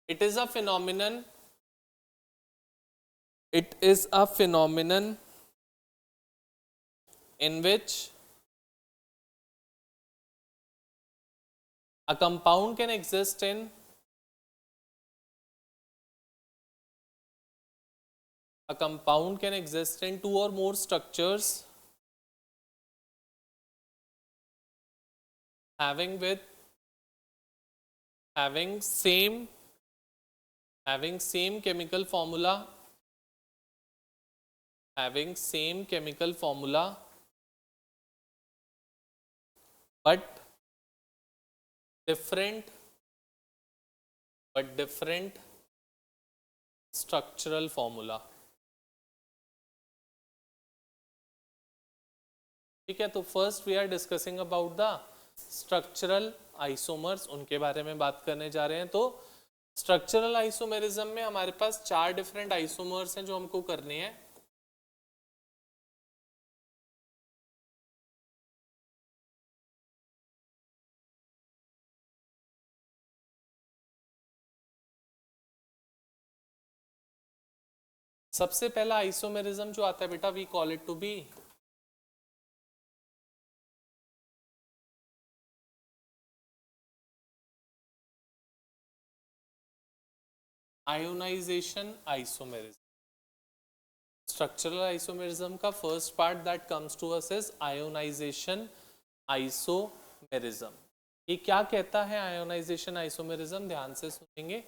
It is a phenomenon, it is a phenomenon in which a compound can exist in two or more structures having same chemical formula, but different structural formula. ठीक है, तो first we are discussing about the structural isomers, उनके बारे में बात करने जा रहे हैं। तो स्ट्रक्चरल आइसोमेरिज्म में हमारे पास 4 डिफरेंट आइसोमर्स हैं जो हमको करने हैं। सबसे पहला आइसोमेरिज्म जो आता है बेटा, we call it to be ionisation isomerism. Structural isomerism का first part that comes to us is ionisation isomerism. ये क्या कहता है आयोनाइजेशन आइसोमेरिज्म, ध्यान से सुनेंगे।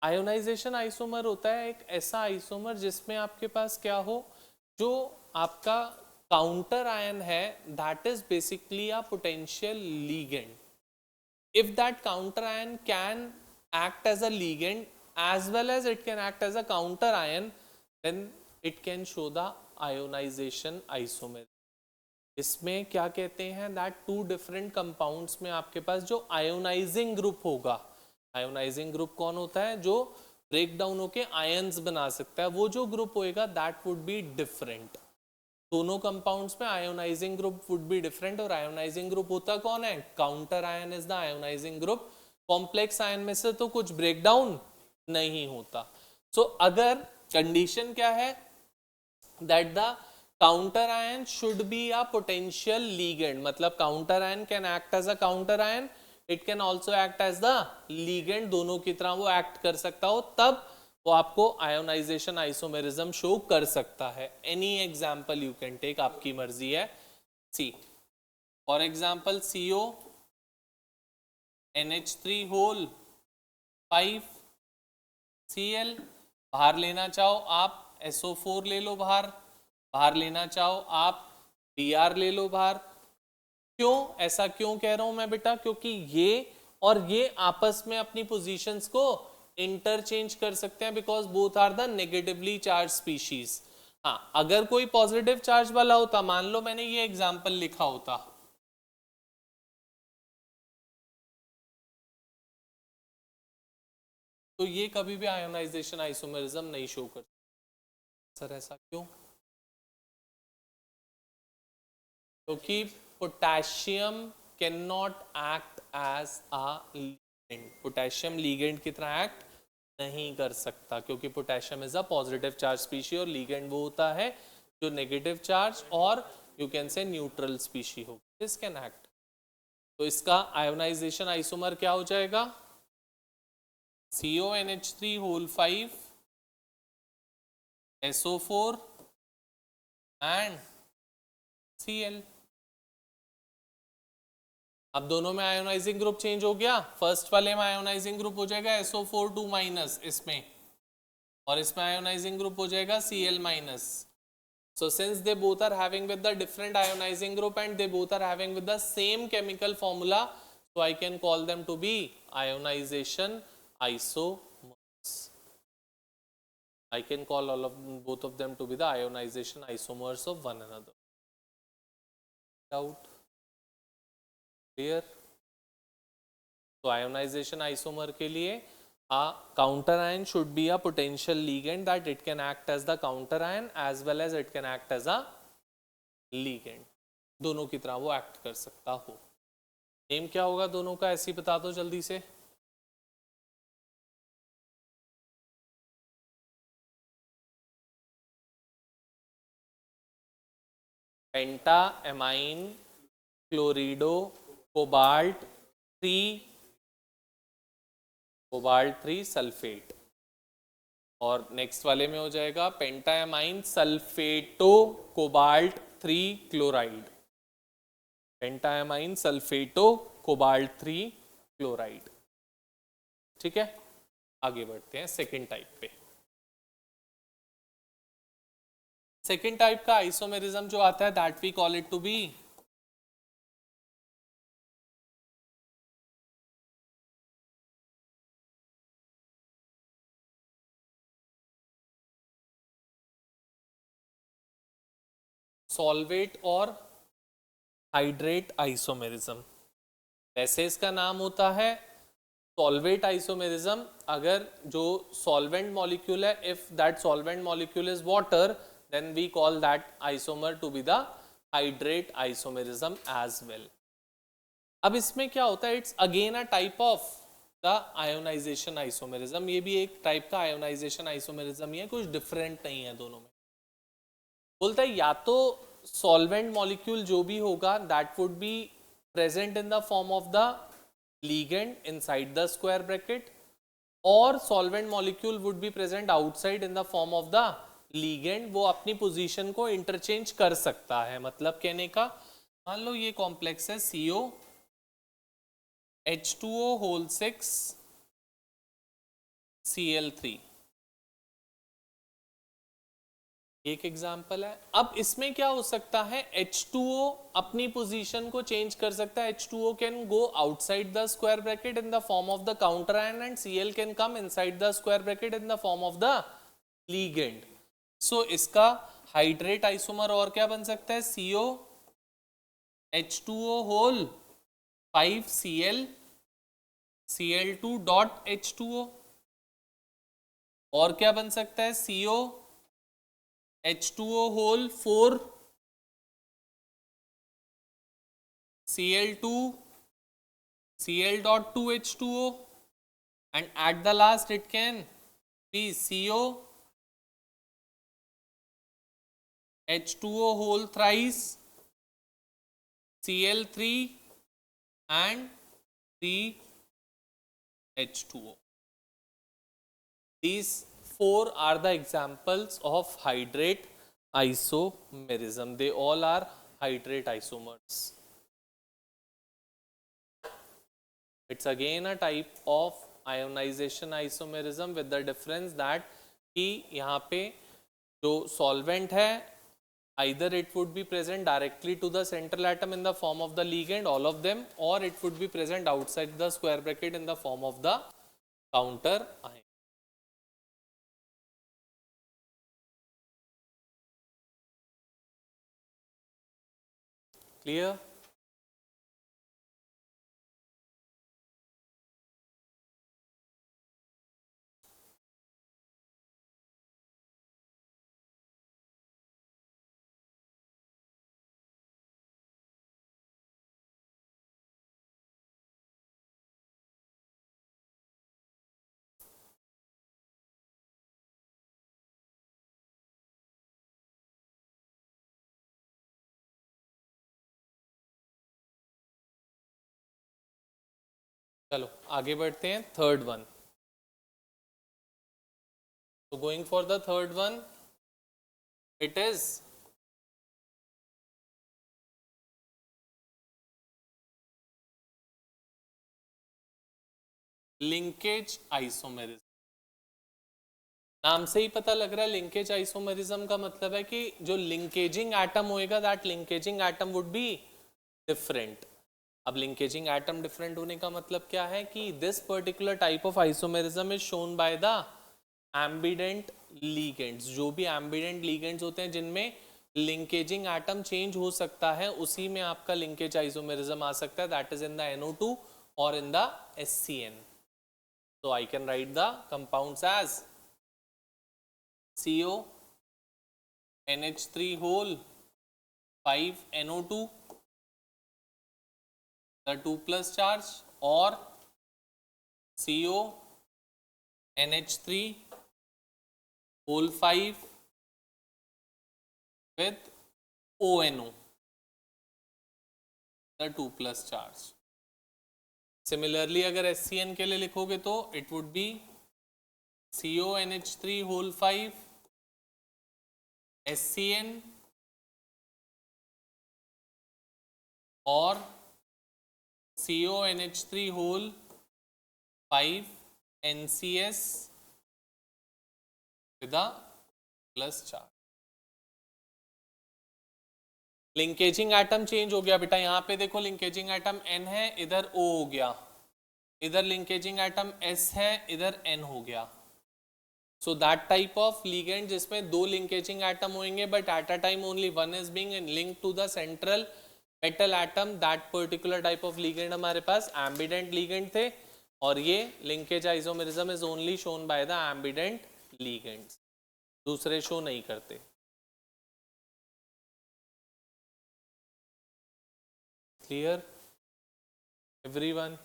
आयोनाइजेशन आइसोमर होता है एक ऐसा आइसोमर जिसमें आपके पास क्या हो, जो आपका काउंटर आयन है that is basically a potential ligand. if that counter ion can act as a ligand as well as it can act as a counter ion, then it can show the ionization isomer। इसमें क्या कहते हैं, that to different compounds में आपके पास जो ionizing group होगा, ionizing group कौन होता है, जो ब्रेक डाउन होके आयंस बना सकता है, वो जो ग्रुप होएगा दैट वुड बी डिफरेंट। दोनों कंपाउंड्स में ionizing group would be different, और आयोनाइजिंग ग्रुप होता कौन है, counter ion is the ionizing group. Complex ion में से तो कुछ ब्रेक डाउन नहीं होता। सो अगर कंडीशन क्या है, that the counter ion should be a potential ligand, मतलब counter ion can act as a counter ion, it can also act as the ligand, दोनों की तरह वो एक्ट कर सकता हो, तब वो आपको आयोनाइजेशन आइसोमेरिज्म शो कर सकता है। Any example you can take, आपकी मर्जी है। See for example CO NH3 whole 5 Cl, बाहर लेना चाहो आप SO4 ले लो, बाहर लेना चाहो आप Br ले लो बाहर। क्यों ऐसा क्यों कह रहा हूं मैं बेटा, क्योंकि ये और ये आपस में अपनी पोजीशंस को इंटरचेंज कर सकते हैं, because both are the negatively charge species. हाँ, अगर कोई पॉजिटिव चार्ज वाला होता, मान लो मैंने ये एग्जांपल लिखा होता, तो ये कभी भी आयोनाइजेशन आइसोमेरिज्म नहीं शो करता। सर ऐसा क्यों, क्योंकि potassium can not act as a ligand, potassium ligand की तरह एक्ट नहीं कर सकता, क्योंकि potassium is a positive charge species, और लीगेंड वो होता है जो नेगेटिव चार्ज और you can say neutral species हो, दिस कैन एक्ट। तो इसका आयोनाइजेशन आइसोमर क्या हो जाएगा, CONH3 whole 5 SO4 and Cl। अब दोनों में आयोनाइजिंग ग्रुप चेंज हो गया, फर्स्ट वाले में आयोनाइजिंग ग्रुप हो जाएगा SO4 2 माइनस इसमें, और इसमें आयोनाइजिंग ग्रुप हो जाएगा Cl minus. So since they both are having with the different ionizing group and they both are having with the same chemical formula, so I can call them to be ionization isomers. I can call both of them to be the ionization isomers of one another. Doubt? Clear? So ionization isomer के लिए a counter ion should be a potential ligand that it can act as the counter ion as well as it can act as a ligand, दोनों की तरह वो act कर सकता हो। Name क्या होगा दोनों का, ऐसी बता दो जल्दी से। Penta ammine chlorido cobalt 3 sulphate, और नेक्स्ट वाले में हो जाएगा penta ammine sulphato cobalt 3 chloride, penta ammine sulphato cobalt 3 chloride. ठीक है, आगे बढ़ते हैं सेकेंड टाइप पे। सेकेंड टाइप का आइसोमेरिज्म जो आता है that we call it to be solvate और हाइड्रेट आइसोमेरिज्म। वैसे इसका नाम होता है सॉल्वेट आइसोमेरिज्म अगर जो सॉल्वेंट मॉलिक्यूल है, if that solvent molecule is water, then we call that isomer to be the hydrate isomerism as well. अब इसमें क्या होता है, it's again a type of the ionization isomerism. ये भी एक टाइप का आयोनाइजेशन आइसोमेरिज्म ही है, कुछ डिफरेंट नहीं है दोनों में। बोलता है या तो सॉल्वेंट मॉलिक्यूल जो भी होगा that would be present in the form of the ligand inside the square bracket, और solvent molecule would be present outside in the form of the ligand। वो अपनी पोजीशन को इंटरचेंज कर सकता है। मतलब कहने का, मान लो ये कॉम्प्लेक्स है CO H2O होल 6 Cl3, एक एग्जाम्पल है। अब इसमें क्या हो सकता है, H2O अपनी पोजीशन को चेंज कर सकता है। H2O can go outside the square bracket in the form of the counter ion and Cl can come inside the square bracket in the form of the ligand. So इसका hydrate isomer और क्या बन सकता है, CO H2O whole 5 Cl Cl2 dot H2O, और क्या बन सकता है, CO H2O whole 4 Cl2 Cl dot 2 H2O, and at the last it can be CO H2O whole thrice Cl3 and 3 H2O. These four are the examples of hydrate isomerism. They all are hydrate isomers. It's again a type of ionization isomerism with the difference that कि यहाँ पे जो solvent है either it would be present directly to the central atom in the form of the ligand, all of them, or it would be present outside the square bracket in the form of the counter ion. Clear? चलो आगे बढ़ते हैं, third one. So going for the third one, it is linkage isomerism. नाम से ही पता लग रहा है लिंकेज आइसोमेरिज्म का मतलब है कि जो लिंकेजिंग एटम होएगा that linkaging atom would be different. अब लिंकेजिंग एटम डिफरेंट होने का मतलब क्या है कि this particular type of isomerism is shown by the ambient ligands. जो भी एम्बिडेंट लीगेंड्स होते हैं जिनमें लिंकेजिंग एटम चेंज हो सकता है, उसी में आपका लिंकेज आइसोमेरिज्म आ सकता है, that is in the NO2 और in the SCN। So I can write the compounds as CO NH3 whole 5 NO2, the 2 plus charge, or CO NH3 whole 5 with ONO, the 2 plus charge. Similarly अगर SCN के लिए लिखोगे तो it would be CO NH3 whole 5 SCN और CO NH3 whole 5 NCS with a plus charge। Linkaging atom change हो गया बेटा, यहाँ पे देखो लिंकेजिंग एटम N है, इधर O हो गया, इधर लिंकेजिंग एटम S है, इधर N हो गया। So that type of ligand जिसमें दो लिंकेजिंग एटम होंगे but at a time only one is being linked to the central metal atom, that particular type of ligand हमारे पास एम्बिडेंट लिगेंड थे, और ये linkage isomerism is only shown by the ambident ligands, दूसरे show नहीं करते। Clear everyone?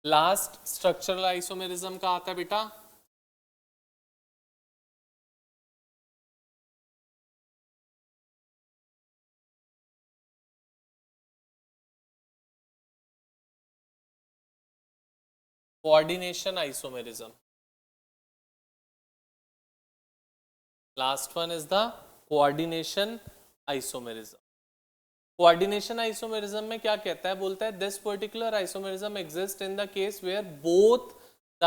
Last structural isomerism का आता है बेटा coordination isomerism. Last one is the coordination isomerism. Coordination isomerism में क्या कहता है, बोलता है this particular isomerism exist in the case where both the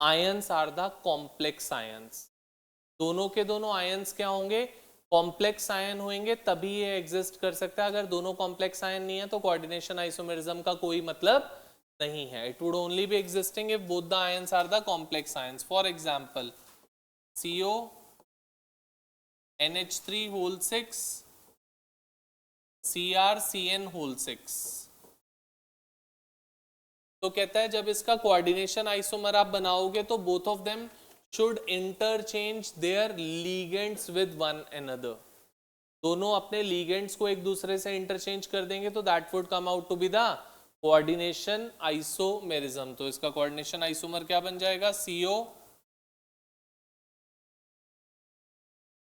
ions are the complex ions, दोनों के दोनों आयंस क्या होंगे, कॉम्प्लेक्स आयन होंगे, तभी ये एग्जिस्ट कर सकता है। अगर दोनों कॉम्प्लेक्स आयन नहीं है तो कोऑर्डिनेशन आइसोमेरिज्म का कोई मतलब नहीं है। It would only be existing if both the ions are the complex ions. For example CO NH3 whole 6 CrCN whole 6, तो कहता है जब इसका कोऑर्डिनेशन आइसोमर आप बनाओगे तो both of them should interchange their ligands with one another, दोनों अपने लीगेंड्स को एक दूसरे से इंटरचेंज कर देंगे तो that would come out to be the coordination isomerism. तो इसका कोऑर्डिनेशन आइसोमर क्या बन जाएगा, CO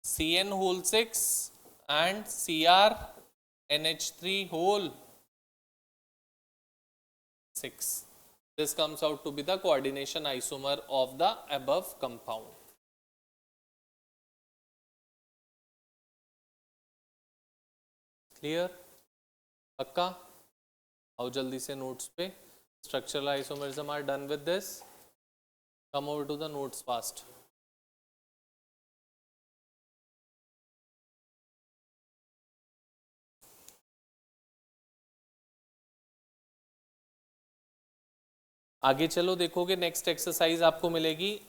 CN whole 6 and CR NH3 whole 6. This comes out to be the coordination isomer of the above compound. Clear? पक्का? आओ जल्दी से notes पे। Structural isomerism are done with this. Come over to the notes fast. आगे चलो, देखोगे next exercise आपको मिलेगी,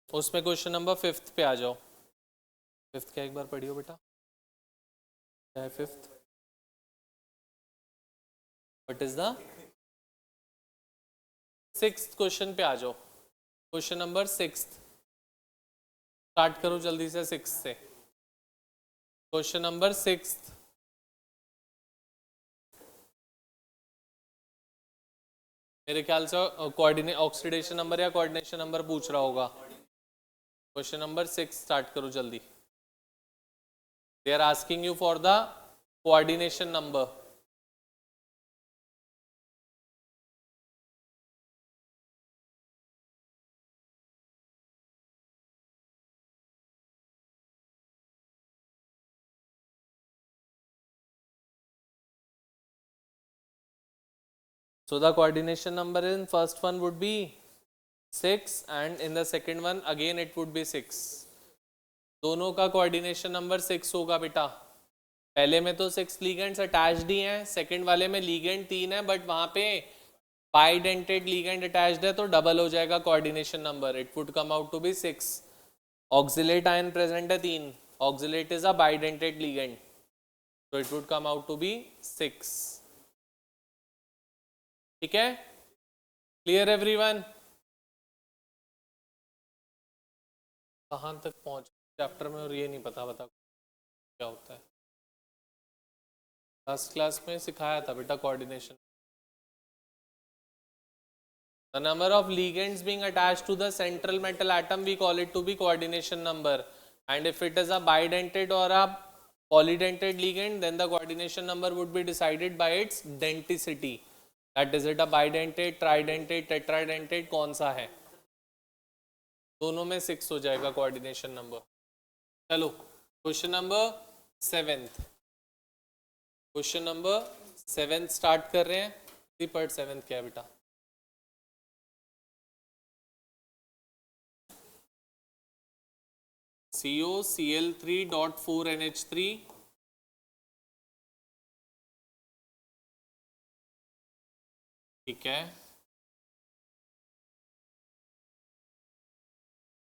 उसमें क्वेश्चन नंबर 5 पे आ जाओ। 5 क्या एक बार पढ़ियो बेटा, क्या है 5? What is the 6th question पे आ जाओ। क्वेश्चन नंबर 6 स्टार्ट करो जल्दी से 6 से। क्वेश्चन नंबर 6 मेरे ख्याल से कोऑर्डिनेट ऑक्सीडेशन नंबर या कोऑर्डिनेशन नंबर पूछ रहा होगा। क्वेश्चन नंबर 6 स्टार्ट करो जल्दी। They are asking you for the coordination number. So the coordination number in first one would be 6 and in the second one again it would be 6. दोनों का coordination number 6 होगा बेटा। पहले में तो 6 ligands attached ही हैं, सेकंड वाले में लीगेंड 3 है बट वहां पे बाइडेंटेड लीगेंड अटैच्ड है तो डबल हो जाएगा coordination number, it would come out to be 6। Oxalate ion present है 3, oxalate is a bidentate ligand, तो it would come out to be 6। ठीक है, क्लियर एवरीवन? कहाँ तक पहुंच चैप्टर में, और ये नहीं पता बता क्या होता है। लास्ट क्लास में सिखाया था बेटा coordination. The number of ligands being attached to the central metal atom we call it to be coordination number, and if it is a bidentate or a polydentate ligand then the coordination number would be decided by its denticity, that is it a bidentate, tridentate, tetradentate कौन सा है, दोनों में 6 हो जाएगा coordination number. चलो question number 7th, question number 7th start कर रहे हैं। 3.7 क्या है बेटा, COCl3.4NH3 ठीक है,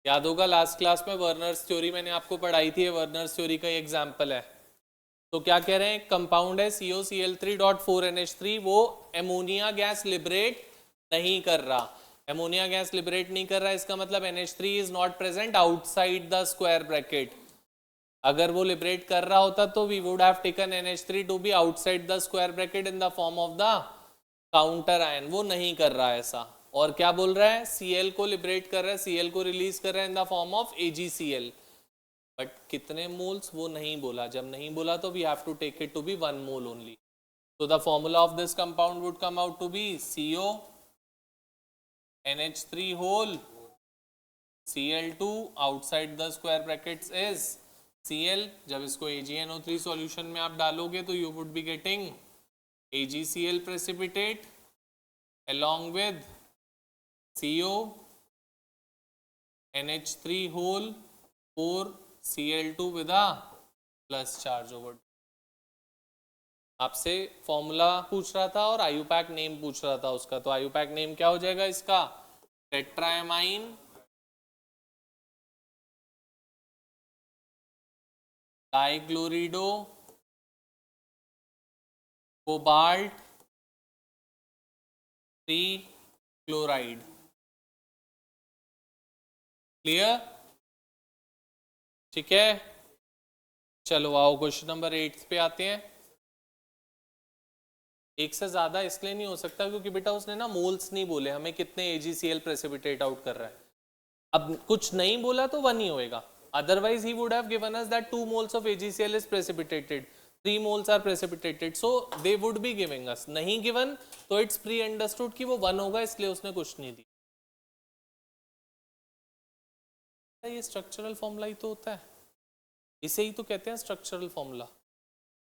याद होगा लास्ट क्लास में वर्नर्स थ्योरी मैंने आपको पढ़ाई थी, वर्नर्स थ्योरी का एग्जांपल है। तो क्या कह रहे हैं, कंपाउंड है COCl3.4NH3, वो एमोनिया गैस लिबरेट नहीं कर रहा। एमोनिया गैस लिबरेट नहीं कर रहा, इसका मतलब NH3 is not present outside the square bracket. अगर वो लिबरेट कर रहा होता तो we would have taken NH3 to be outside the square bracket in the form of the counter ion. वो नहीं कर रहा है ऐसा। और क्या बोल रहा है, Cl को लिबरेट कर रहा है, Cl को रिलीज कर रहा है in the form of AgCl। But कितने मोल्स वो नहीं बोला। जब नहीं बोला तो we have to take it to be 1 mole only. So the formula of this compound would come out to be CO NH3 whole Cl2 outside the square brackets is Cl। जब इसको AgNO3 solution में आप डालोगे तो you would be getting AgCl precipitate along with CO NH3 whole 4 Cl2 with a plus charge over। आपसे formula पूछ रहा था और आयुपैक नेम पूछ रहा था उसका, तो आयुपैक नेम क्या हो जाएगा इसका, टेट्राएमाइन डाइक्लोरिडो कोबाल्ट 3 क्लोराइड। क्लियर? ठीक है, चलो आओ क्वेश्चन नंबर 8 पे आते हैं। एक से ज्यादा इसलिए नहीं हो सकता क्योंकि बेटा उसने ना मोल्स नहीं बोले हमें कितने AgCl प्रेसिपिटेट आउट कर रहा है। अब कुछ नहीं बोला तो 1 ही होएगा, otherwise he would have given us that 2 moles of AgCl is precipitated, 3 moles are precipitated, so they would be giving us। नहीं given तो it's pre understood कि वो 1 होगा, इसलिए उसने कुछ नहीं दी। ये स्ट्रक्चरल फॉर्मूला ही तो होता है, इसे ही तो कहते हैं स्ट्रक्चरल फॉर्मूला।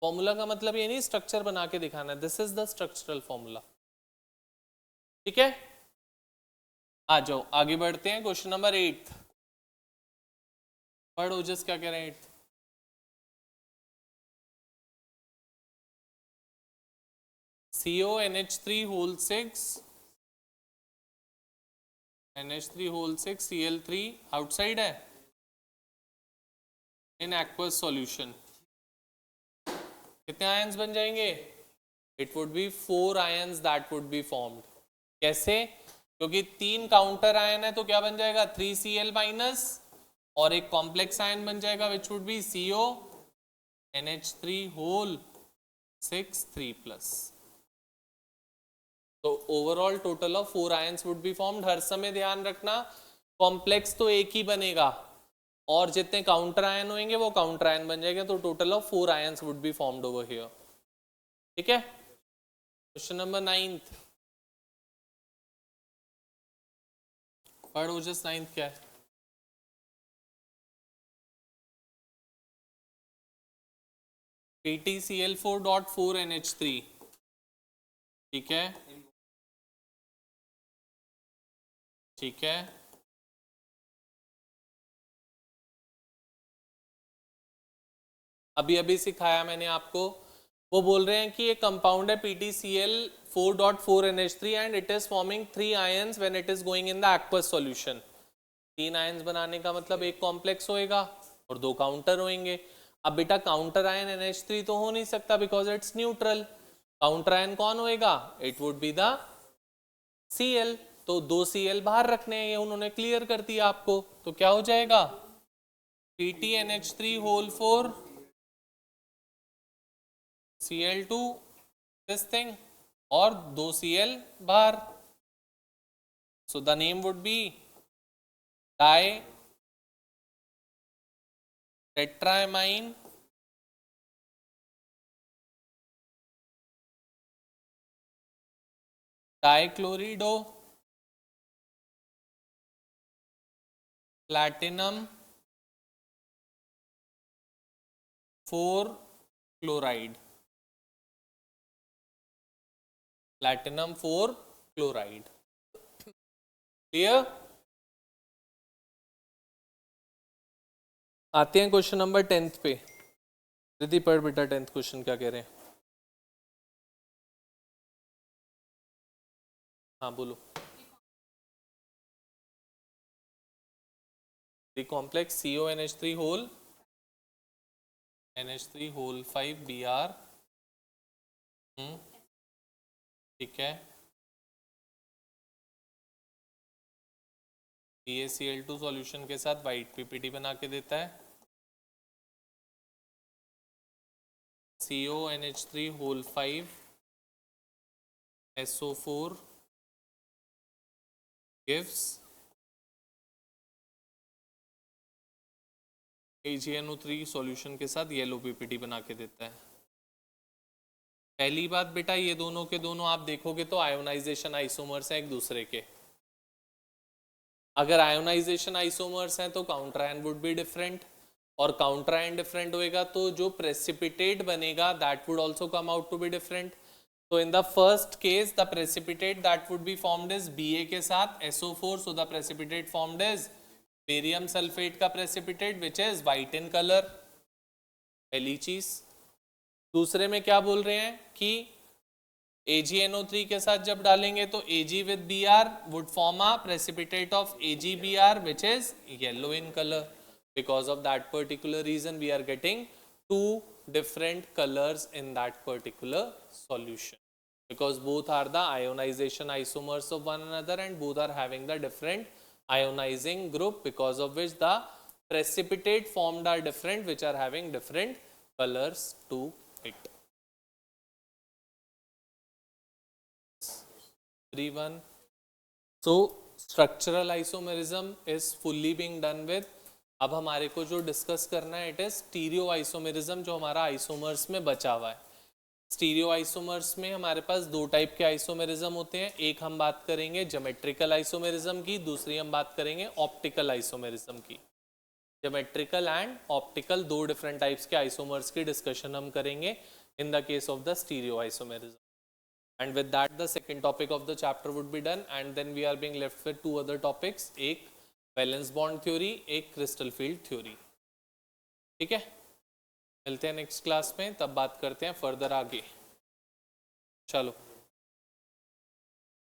फॉर्मूला का मतलब ये नहीं स्ट्रक्चर बना के दिखाना है, this is the structural formula. ठीक है, आ जाओ आगे बढ़ते हैं। क्वेश्चन नंबर 8 पढ़ो, जस्ट क्या कह रहे हैं 8। CONH3 whole 6 NH3 whole 6 Cl3 outside है इन एक्वस सॉल्यूशन। कितने आयंस बन जाएंगे, it would B 4 ions that would be formed. कैसे, क्योंकि 3 काउंटर आयन है तो क्या बन जाएगा 3Cl माइनस, और एक कॉम्प्लेक्स आयन बन जाएगा which would be CO NH3 whole 6 3 plus. तो overall total of 4 ions would be formed. हर समय ध्यान रखना कॉम्प्लेक्स तो एक ही बनेगा और जितने काउंटर आयन होंगे वो काउंटर आयन बन जाएंगे, तो total of 4 ions would be formed over here. ठीक है, क्वेश्चन नंबर 9 पढ़ो, जस्ट 9 क्या है। PtCl4.4NH3। ठीक है, ठीक है, अभी अभी सिखाया मैंने आपको। वो बोल रहे हैं कि ये कंपाउंड है PtCl4.4NH3 and it is forming 3 ions when it is going in the aqueous solution. 3 ions बनाने का मतलब एक कॉम्प्लेक्स होएगा और 2 काउंटर होंगे। अब बेटा काउंटर आयन NH3 तो हो नहीं सकता because it's neutral. Counter ion कौन होएगा, it would be the Cl। तो 2 Cl बाहर रखने हैं, ये उन्होंने क्लियर कर दिया आपको। तो क्या हो जाएगा PtNH3 whole 4 Cl2 this thing और 2 Cl बाहर। So the name would be di tetramine dichlorido platinum 4 chloride. Platinum 4 chloride. Clear? आते हैं क्वेश्चन नंबर 10 पे। दीदी पढ़ बेटा 10th क्वेश्चन क्या कह रहे हैं। हाँ बोलो। The complex CONH3 whole NH3 whole 5 Br, ठीक है, BaCl2 सॉल्यूशन के साथ वाइट PPT बना के देता है। CONH3 whole 5 SO4 gives AgNO3 solution के साथ येलो PPT बना के देता है। पहली बात बेटा, ये दोनों के दोनों आप देखोगे तो आयोनाइजेशन आइसोमर्स हैं एक दूसरे के। अगर आयोनाइजेशन आइसोमर्स हैं तो counter ion would be different, और काउंटर आयन डिफरेंट होएगा तो जो प्रेसिपिटेट बनेगा that would also come out to be different. तो in the first case the precipitate that would be formed is Ba के साथ SO4, so the precipitate formed is barium sulphate का precipitate which is white in colour, पहली चीज। दूसरे में क्या बोल रहे हैं कि AgNO3 के साथ जब डालेंगे तो Ag with Br would form a precipitate of AgBr which is yellow in color. Because of that particular reason we are getting two different colors in that particular solution, because both are the ionization isomers of one another and both are having the different ionizing group, because of which the precipitate formed are different, which are having different colors to it. 3-1. So structural isomerism is fully being done with. अब हमारे को जो discuss करना है it is stereo isomerism, जो हमारा isomers में बचा हुआ है। स्टीरियो आइसोमर्स में हमारे पास दो टाइप के आइसोमेरिज्म होते हैं, एक हम बात करेंगे ज्योमेट्रिकल आइसोमेरिज्म की, दूसरी हम बात करेंगे ऑप्टिकल आइसोमेरिज्म की। ज्योमेट्रिकल एंड ऑप्टिकल दो डिफरेंट टाइप्स के आइसोमर्स की डिस्कशन हम करेंगे इन the case of the stereo isomerism. And with that the second topic of the chapter would be done, and then we are being left with two other topics, एक valence bond theory, एक crystal field theory. ठीक है, मिलते हैं next class में, तब बात करते हैं फर्दर आगे। चलो।